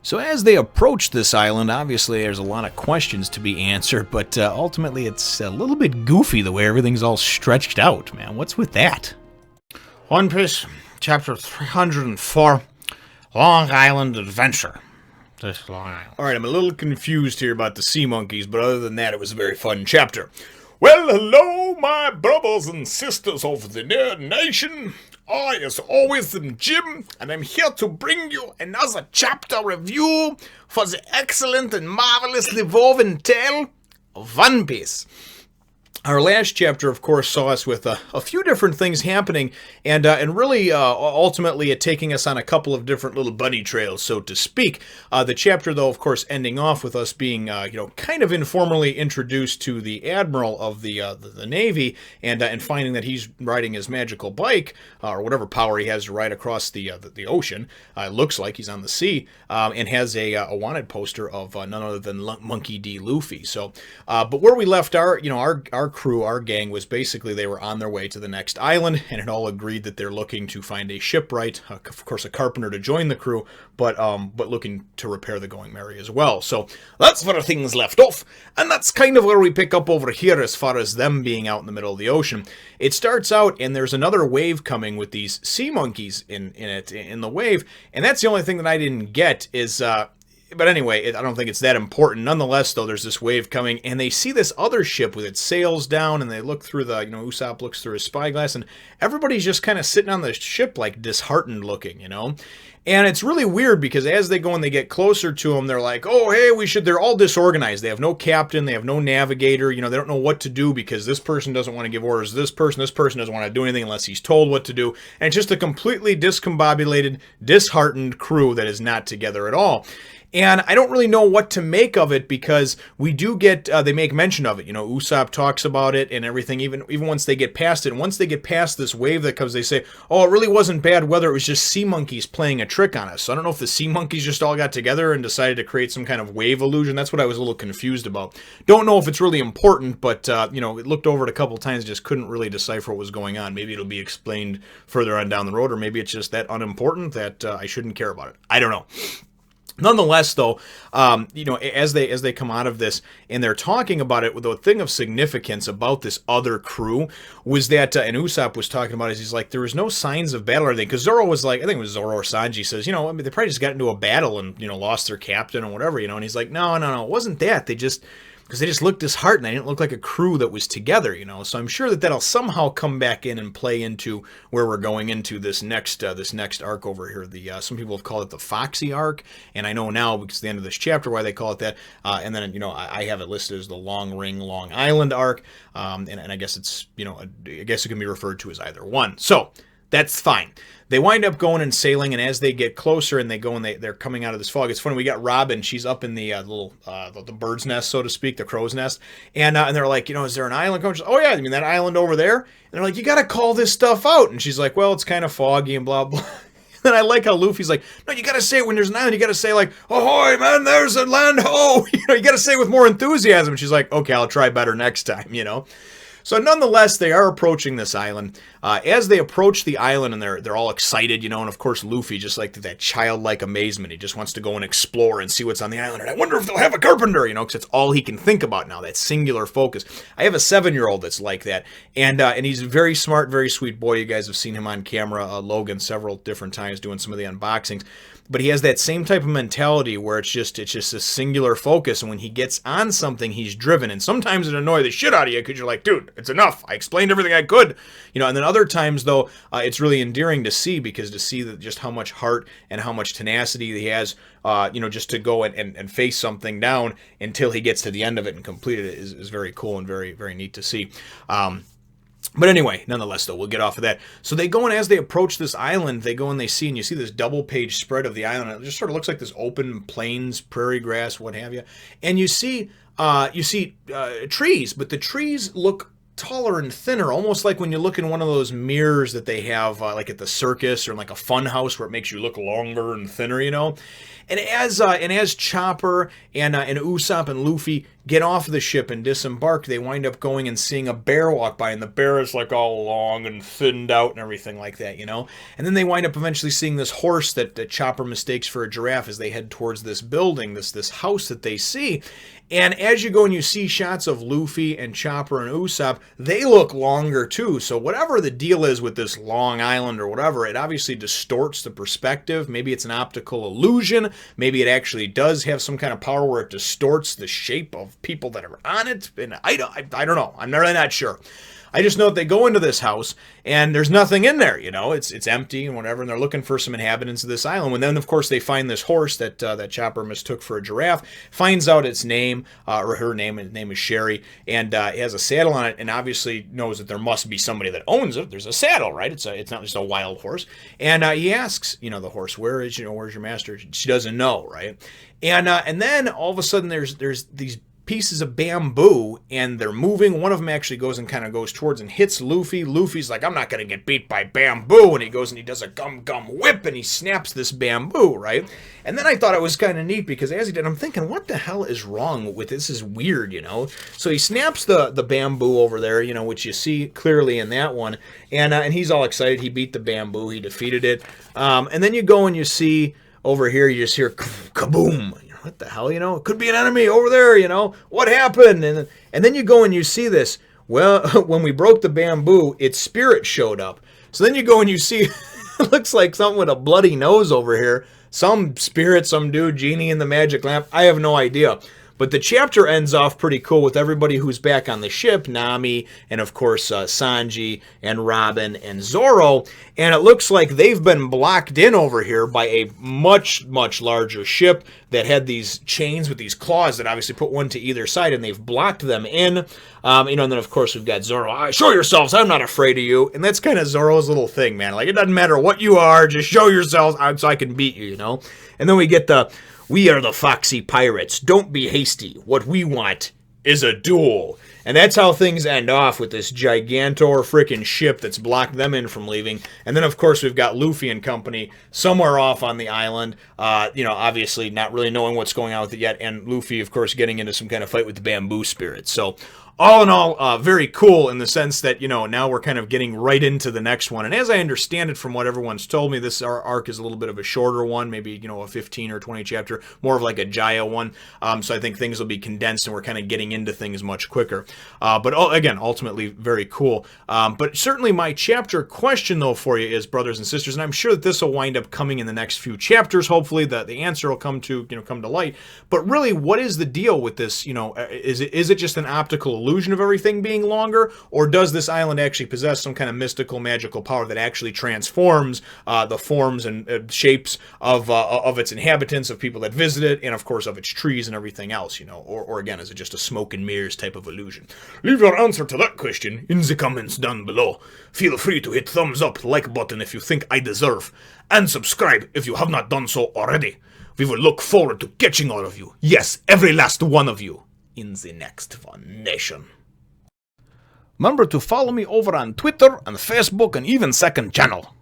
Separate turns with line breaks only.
So as they approach this island, obviously there's a lot of questions to be answered, but ultimately it's a little bit goofy the way everything's all stretched out, man. What's with that?
One Piece, chapter 304, Long Island Adventure. This Long Island.
Alright, I'm a little confused here about the sea monkeys, but other than that, it was a very fun chapter. Well, hello, my brothers and sisters of the Nerd Nation. I, as always, am Jim, and I'm here to bring you another chapter review for the excellent and marvelously woven tale of One Piece. Our last chapter, of course, saw us with a few different things happening, and really ultimately it taking us on a couple of different little bunny trails, so to speak. The chapter, though, of course, ending off with us being, kind of informally introduced to the admiral of the Navy, and finding that he's riding his magical bike, or whatever power he has to ride across the ocean. It looks like he's on the sea, and has a wanted poster of none other than Monkey D. Luffy. So, but where we left our crew, our gang, was basically they were on their way to the next island, and it all agreed that they're looking to find a shipwright, of course a carpenter to join the crew, but looking to repair the Going Merry as well. So that's where things left off, and that's kind of where we pick up over here as far as them being out in the middle of the ocean. It starts out, and there's another wave coming with these sea monkeys in the wave, and that's the only thing that I didn't get is but anyway, I don't think it's that important. Nonetheless, though, there's this wave coming, and they see this other ship with its sails down, and they look through Usopp looks through his spyglass, and everybody's just kind of sitting on the ship, like, disheartened looking, And it's really weird, because as they go and they get closer to them, they're like, oh, hey, they're all disorganized. They have no captain, they have no navigator, they don't know what to do, because this person doesn't want to give orders to this person doesn't want to do anything unless he's told what to do, and it's just a completely discombobulated, disheartened crew that is not together at all. And I don't really know what to make of it, because we do get, they make mention of it. Usopp talks about it and everything, even once they get past it. And once they get past this wave that comes, they say, oh, it really wasn't bad weather. It was just sea monkeys playing a trick on us. So I don't know if the sea monkeys just all got together and decided to create some kind of wave illusion. That's what I was a little confused about. Don't know if it's really important, but, it looked over it a couple times, just couldn't really decipher what was going on. Maybe it'll be explained further on down the road, or maybe it's just that unimportant that I shouldn't care about it. I don't know. Nonetheless, though, as they come out of this and they're talking about it, the thing of significance about this other crew was that, and Usopp was talking about it, he's like, there was no signs of battle or anything, because Zoro was like, I think it was Zoro or Sanji says, they probably just got into a battle and, lost their captain or whatever, and he's like, no, it wasn't that, because they just looked disheartened. They didn't look like a crew that was together, So I'm sure that that'll somehow come back in and play into where we're going into this next arc over here. Some people have called it the Foxy arc, and I know now because the end of this chapter why they call it that. And then I have it listed as the Long Ring, Long Island arc, and I guess it's I guess it can be referred to as either one. So that's fine. They wind up going and sailing, and as they get closer and they go and they're coming out of this fog, it's funny, we got Robin, she's up in the the bird's nest, so to speak, the crow's nest, and they're like, is there an island coming? Oh yeah, that island over there? And they're like, you gotta call this stuff out, and she's like, well, it's kind of foggy and blah, blah. And I like how Luffy's like, no, you gotta say it when there's an island, you gotta say like, ahoy, man, there's a land ho! You gotta say it with more enthusiasm, and she's like, okay, I'll try better next time, So nonetheless, they are approaching this island. As they approach the island, and they're all excited, and of course Luffy, just like that childlike amazement, he just wants to go and explore and see what's on the island. And I wonder if they'll have a carpenter, because it's all he can think about now, that singular focus. I have a 7-year-old that's like that, and he's a very smart, very sweet boy. You guys have seen him on camera, Logan, several different times doing some of the unboxings. But he has that same type of mentality where it's just a singular focus, and when he gets on something, he's driven. And sometimes it annoys the shit out of you because you're like, dude, it's enough. I explained everything I could, And then other times, though, it's really endearing to see, because to see that just how much heart and how much tenacity he has, just to go and face something down until he gets to the end of it and complete it is very cool and very, very neat to see. But anyway, nonetheless, though, we'll get off of that. So they go, and as they approach this island, they go and they see, and you see this double-page spread of the island. It just sort of looks like this open plains, prairie grass, what have you. And you see trees, but the trees look taller and thinner, almost like when you look in one of those mirrors that they have like at the circus or in like a fun house where it makes you look longer and thinner, And as Chopper and Usopp and Luffy get off the ship and disembark, they wind up going and seeing a bear walk by, and the bear is like all long and thinned out and everything like that, you know? And then they wind up eventually seeing this horse that Chopper mistakes for a giraffe as they head towards this building, this house that they see. And as you go and you see shots of Luffy and Chopper and Usopp, they look longer too. So whatever the deal is with this long island or whatever, it obviously distorts the perspective. Maybe it's an optical illusion. Maybe it actually does have some kind of power where it distorts the shape of people that are on it. And I don't know. I'm really not sure. I just know that they go into this house and there's nothing in there, you know, it's empty and whatever, and they're looking for some inhabitants of this island. And then, of course, they find this horse that Chopper mistook for a giraffe, finds out its name, or her name, his name is Sherry, and it has a saddle on it, and obviously knows that there must be somebody that owns it. There's a saddle, right? It's not just a wild horse. And he asks, you know, the horse, where's your master? She doesn't know, right? And then all of a sudden there's these pieces of bamboo, and they're moving. One of them actually goes and kind of goes towards and hits Luffy. Luffy's like, I'm not going to get beat by bamboo. And he goes and he does a gum whip, and he snaps this bamboo, right? And then I thought it was kind of neat because as he did, I'm thinking, what the hell is wrong with this? This is weird, you know? So he snaps the bamboo over there, you know, which you see clearly in that one. And he's all excited. He beat the bamboo. He defeated it. And then you go and you see over here, you just hear kaboom. What the hell, you know? It could be an enemy over there, you know? What happened? And then you go and you see this. Well, when we broke the bamboo, its spirit showed up. So then you go and you see, it looks like something with a bloody nose over here. Some spirit, some dude, genie in the magic lamp. I have no idea. But the chapter ends off pretty cool with everybody who's back on the ship, Nami, and of course Sanji, and Robin, and Zoro. And it looks like they've been blocked in over here by a much, much larger ship that had these chains with these claws that obviously put one to either side, and they've blocked them in. You know, and then of course we've got Zoro. Show yourselves, I'm not afraid of you. And that's kind of Zoro's little thing, man. Like, it doesn't matter what you are, just show yourselves so I can beat you, you know? And then we get we are the Foxy Pirates. Don't be hasty. What we want is a duel. And that's how things end off with this gigantor freaking ship that's blocked them in from leaving. And then, of course, we've got Luffy and company somewhere off on the island. You know, obviously not really knowing what's going on with it yet. And Luffy, of course, getting into some kind of fight with the bamboo spirits. So, all in all, very cool in the sense that, you know, now we're kind of getting right into the next one. And as I understand it from what everyone's told me, this arc is a little bit of a shorter one, maybe, you know, a 15 or 20 chapter, more of like a Jaya one. So I think things will be condensed and we're kind of getting into things much quicker. But again, ultimately very cool. But certainly my chapter question, though, for you is, brothers and sisters, and I'm sure that this will wind up coming in the next few chapters. Hopefully the answer will come to light. But really, what is the deal with this? You know, is it just an optical illusion of everything being longer, or does this island actually possess some kind of mystical, magical power that actually transforms the forms and shapes of its inhabitants, of people that visit it, and of course of its trees and everything else, you know? Or again, is it just a smoke and mirrors type of illusion? Leave your answer to that question in the comments down below. Feel free to hit thumbs up, like button if you think I deserve, and subscribe if you have not done so already. We will look forward to catching all of you, yes, every last one of you, in the next Fun Nation. Remember to follow me over on Twitter and Facebook and even second channel.